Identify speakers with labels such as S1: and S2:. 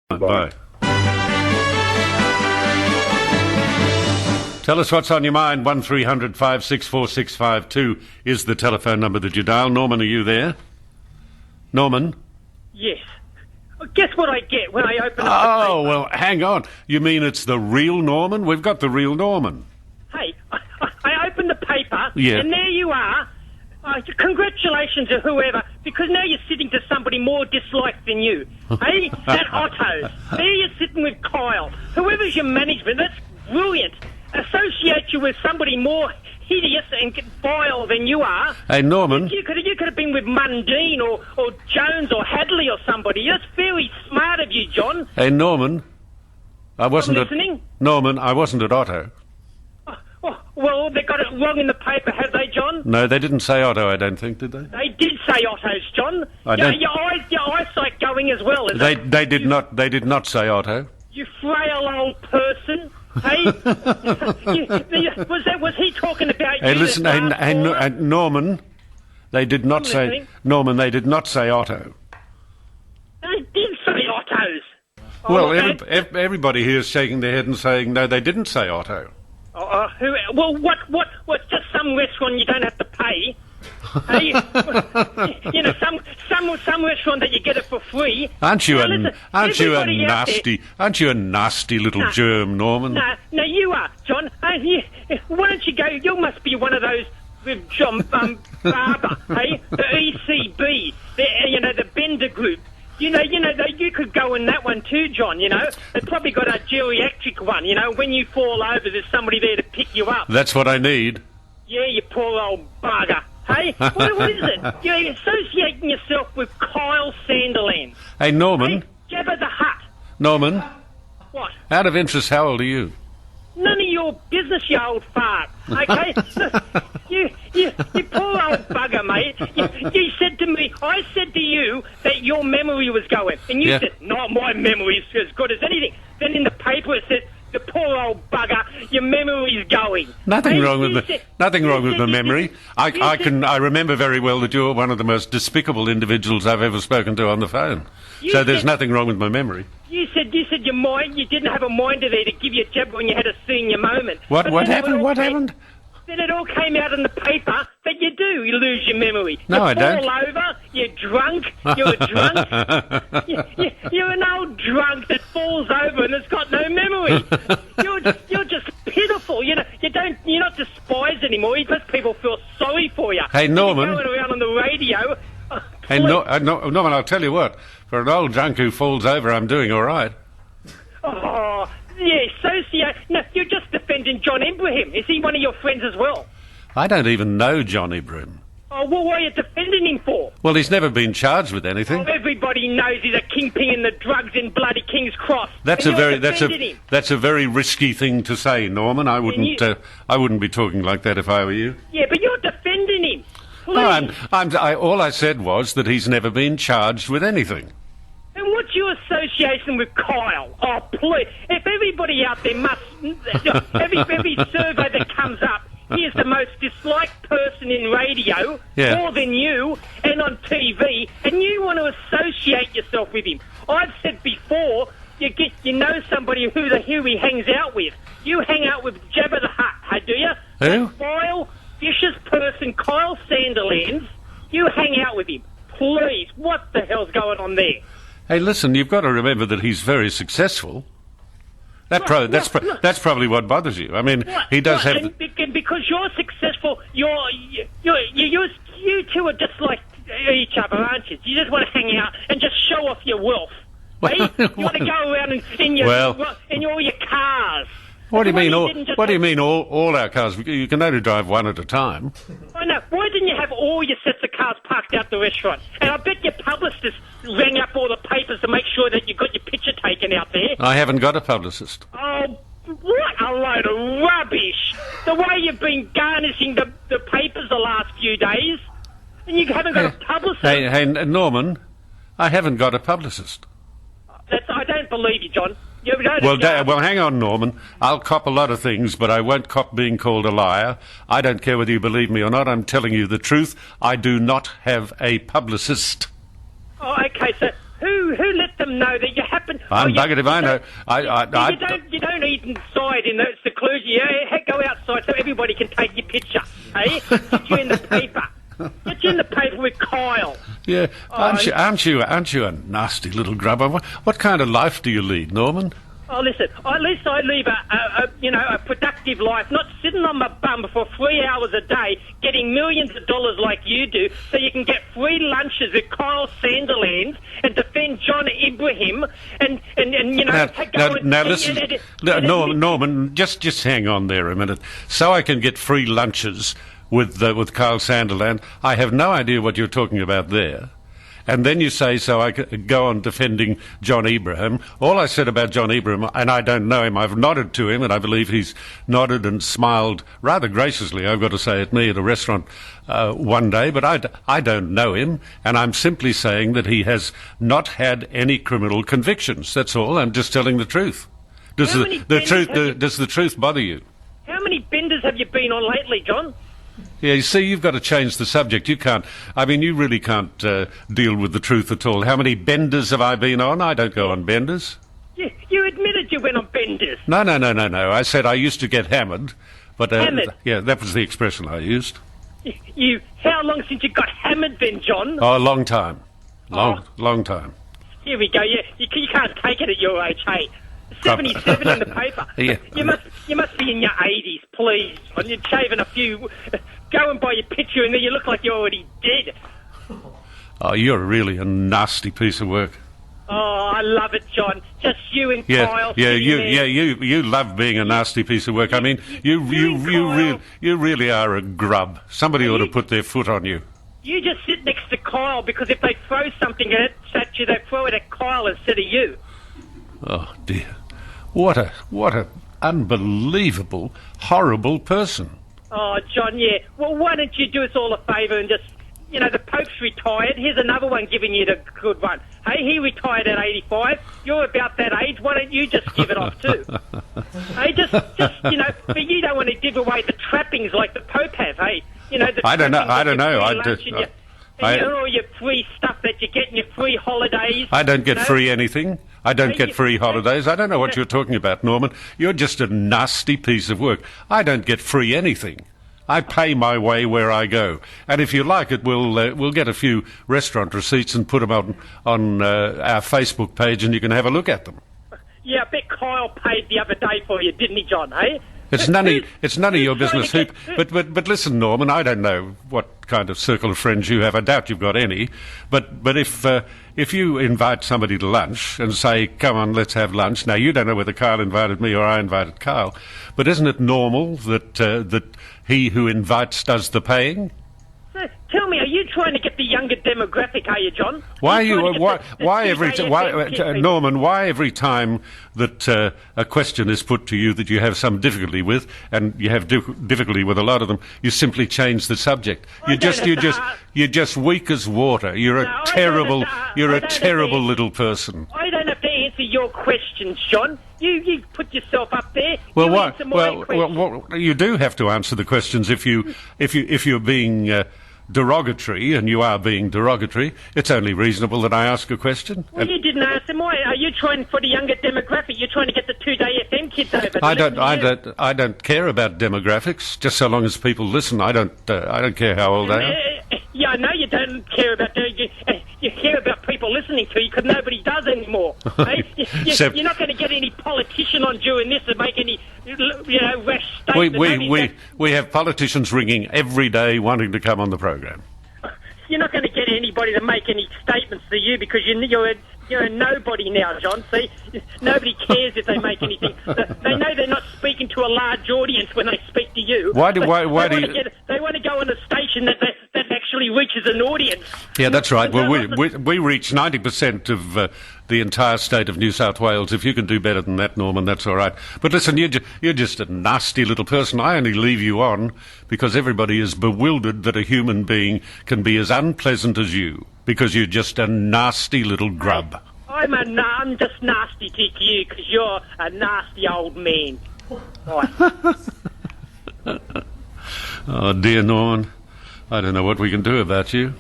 S1: Bye. Tell us what's on your mind. 1300 564 652 is the telephone number that you dial. Norman, are you there? Norman?
S2: Yes. Guess what I get when I open up the paper?
S1: Well, hang on. You mean it's the real Norman? We've got the real Norman.
S2: Hey, I open the paper,
S1: Yeah.
S2: and there you are. Congratulations to whoever, because now you're sitting to somebody more disliked than you. Hey, that Otto. There you're sitting with Kyle. Whoever's your management, that's brilliant. Associate you with somebody more hideous and vile than you are.
S1: Hey, Norman.
S2: You could have been with Mundine or Jones or Hadley or somebody. That's very smart of you, John.
S1: Hey, Norman. I wasn't
S2: listening.
S1: Norman, I wasn't at Otto.
S2: Well, they got it wrong in the paper, have they, John?
S1: No, they didn't say Otto, I don't think, did they?
S2: They did say Otto's, John. Your eyesight going as well, is it?
S1: They did not say Otto.
S2: You frail old person. Hey, was he talking about
S1: Hey,
S2: you?
S1: listen, Norman. They did not say
S2: listening.
S1: Norman. They did not say Otto.
S2: They did say Otto's.
S1: Well, everybody here is shaking their head and saying no, they didn't say Otto.
S2: Well, what? Just some restaurant you don't have to pay. Hey, you know, some restaurant that you get it for free.
S1: Aren't you
S2: Now,
S1: a
S2: listen,
S1: nasty?
S2: everybody
S1: Aren't you a nasty little germ, Norman?
S2: No, you are, John. Why don't you go? You must be one of those with John Barber, hey, the ECB, the Bender Group. You could go in that one too, John, you know. They've probably got a geriatric one, you know. When you fall over, there's somebody there to pick you up.
S1: That's what I need.
S2: Yeah, you poor old bugger. Hey, what is it? You're associating yourself with Kyle Sandilands.
S1: Hey, Norman.
S2: Hey, Jabba the Hutt.
S1: Norman.
S2: What?
S1: Out of interest, how old are you?
S2: None of your business, you old fart. Okay? you poor old bugger, mate. You said to me, I said to you that your memory was going. And you said, no, my memory's as good as anything. Then in the paper it said, the poor old bugger, your memory's going.
S1: Nothing wrong with the memory. I remember very well that you're one of the most despicable individuals I've ever spoken to on the phone. So there's nothing wrong with my memory.
S2: You said your mind. You didn't have a minder there to give you a jab when you had a senior moment.
S1: What happened? What happened?
S2: Then it all came out in the paper that you do. You lose your memory.
S1: No, I don't.
S2: You fall over. You're drunk. You're a drunk. You're an old drunk that falls over and has got no memory. You're just pitiful. You know, you're not despised anymore. Most people feel sorry for you.
S1: Hey, Norman.
S2: You're going around on the radio.
S1: Hey, Norman, I'll tell you what. For an old drunk who falls over, I'm doing all right.
S2: Oh, yeah, no, you're just defending John Ibrahim. Is he one of your friends as well?
S1: I don't even know John Ibrahim.
S2: Oh, well, what are you defending him for?
S1: Well, he's never been charged with anything.
S2: Oh, everybody knows he's a kingpin in the drugs in bloody King's Cross.
S1: That's
S2: and
S1: a very risky thing to say, Norman. I wouldn't be talking like that if I were you.
S2: Yeah, but you're defending him.
S1: No, all I said was that he's never been charged with anything.
S2: And what's your association with Kyle? Oh, please. If everybody out there must... every survey that comes up, he is the most disliked person in radio, more than you, and on TV, and you want to associate yourself with him. I've said before, you know somebody who he hangs out with. You hang out with Jabba the Hutt, do you?
S1: Who?
S2: That vile, vicious person, Kyle Sandilands. You hang out with him. Please, what the hell's going on there?
S1: Hey, listen, you've got to remember that he's very successul. That's probably what bothers you. I mean, he does have...
S2: And because you're successful, you two are just like each other, aren't you? You just want to hang out and just show off your wealth. Right? You want to go around in all your cars.
S1: What do you mean? All our cars? You can only drive one at a time.
S2: I know. Why didn't you have all your sets of cars parked out the restaurant? And I bet your publicist rang up all the papers to make sure that you got your picture taken out there.
S1: I haven't got a publicist.
S2: Oh, what a load of rubbish! The way you've been garnishing the papers the last few days, and you haven't got a publicist.
S1: Hey, Norman, I haven't got a publicist.
S2: I don't believe you, John.
S1: Well, hang on, Norman. I'll cop a lot of things, but I won't cop being called a liar. I don't care whether you believe me or not. I'm telling you the truth. I do not have a publicist.
S2: Oh, okay, so who who let them know that you happen?
S1: I'm buggered if I know.
S2: You don't eat inside in the seclusion. You go outside so everybody can take your picture. Hey, get you in the paper. Get you in the paper with Kyle.
S1: Yeah, aren't you a nasty little grubber? What kind of life do you lead, Norman?
S2: Oh, listen, at least I leave a productive life, not sitting on my bum for 3 hours a day, getting millions of dollars like you do, so you can get free lunches with Kyle Sandilands and defend John Ibrahim and
S1: Now listen, Norman, just hang on there a minute. So I can get free lunches with Kyle Sandiland. I have no idea what you're talking about there. And then you say, so I could go on defending John Ibrahim. All I said about John Ibrahim, and I don't know him, I've nodded to him, and I believe he's nodded and smiled rather graciously, I've got to say, at me at a restaurant one day, but I don't know him, and I'm simply saying that he has not had any criminal convictions. That's all. I'm just telling the truth. Does the truth bother you?
S2: How many benders have you been on lately, John?
S1: Yeah, you see, you've got to change the subject. You really can't deal with the truth at all. How many benders have I been on? I don't go on benders.
S2: You admitted you went on benders.
S1: No. I said I used to get hammered. But,
S2: hammered?
S1: Yeah, that was the expression I used.
S2: How long since you got hammered then, John?
S1: Oh, a long time. Long time.
S2: Here we go. You can't take it at your age, hey? 77 in the paper.
S1: Yeah.
S2: You must be in your 80s, please. And you're shaving a few. Go and buy your picture, and then you look like you're already dead.
S1: Oh, you're really a nasty piece of work.
S2: Oh, I love it, John. Just you and Kyle.
S1: You love being a nasty piece of work. I mean, you really are a grub. Somebody ought to put their foot on you.
S2: You just sit next to Kyle, because if they throw something at you, they throw it at Kyle instead of you.
S1: Oh dear. What a unbelievable, horrible person.
S2: Oh, John, yeah. Well, why don't you do us all a favour and just, the Pope's retired. Here's another one giving you the good one. Hey, he retired at 85. You're about that age. Why don't you just give it off too? Hey, just but you don't want to give away the trappings like the Pope have, hey?
S1: I don't know.
S2: All your free stuff that you get in your free holidays.
S1: I don't get free anything. I don't get free holidays. I don't know what you're talking about, Norman. You're just a nasty piece of work. I don't get free anything. I pay my way where I go. And if you like it, we'll get a few restaurant receipts and put them on our Facebook page, and you can have a look at them.
S2: Yeah, I bet Kyle paid the other day for you, didn't he, John, hey?
S1: It's none of your business. But listen, Norman, I don't know what kind of circle of friends you have. I doubt you've got any. But if you invite somebody to lunch and say, come on, let's have lunch. Now, you don't know whether Kyle invited me or I invited Kyle. But isn't it normal that he who invites does the paying?
S2: Tell me, are you trying to get the younger demographic, are you, John?
S1: Norman, why every time that a question is put to you that you have some difficulty with, and you have difficulty with a lot of them, you simply change the subject? You're just weak as water. You're a terrible little person.
S2: I don't have to answer your questions, John. You put yourself up there.
S1: Well, you do have to answer the questions if you're being derogatory, and you are being derogatory. It's only reasonable that I ask a question.
S2: Well, you didn't ask them. Why? Are you trying for the younger demographic? You're trying to get the 2-day FM kids over.
S1: I don't care about demographics. Just so long as people listen, I don't care how old they are.
S2: Yeah, I know you don't care about. You care about people listening to you because nobody does anymore. You're not going to get any politician on during this to make any rash statements.
S1: We have politicians ringing every day wanting to come on the program.
S2: You're not going to get anybody to make any statements to you because you're a nobody now, John. See, nobody cares if they make anything. They know they're not speaking to a large audience when they speak to you.
S1: They want
S2: to go on a station that actually reaches an audience.
S1: Yeah, that's right. Well, we reach 90% of the entire state of New South Wales. If you can do better than that, Norman, that's all right. But listen, you're just a nasty little person. I only leave you on because everybody is bewildered that a human being can be as unpleasant as you, because you're just a nasty little grub.
S2: I'm just nasty to you because you're a nasty old man. Right.
S1: Oh, dear Norman, I don't know what we can do about you.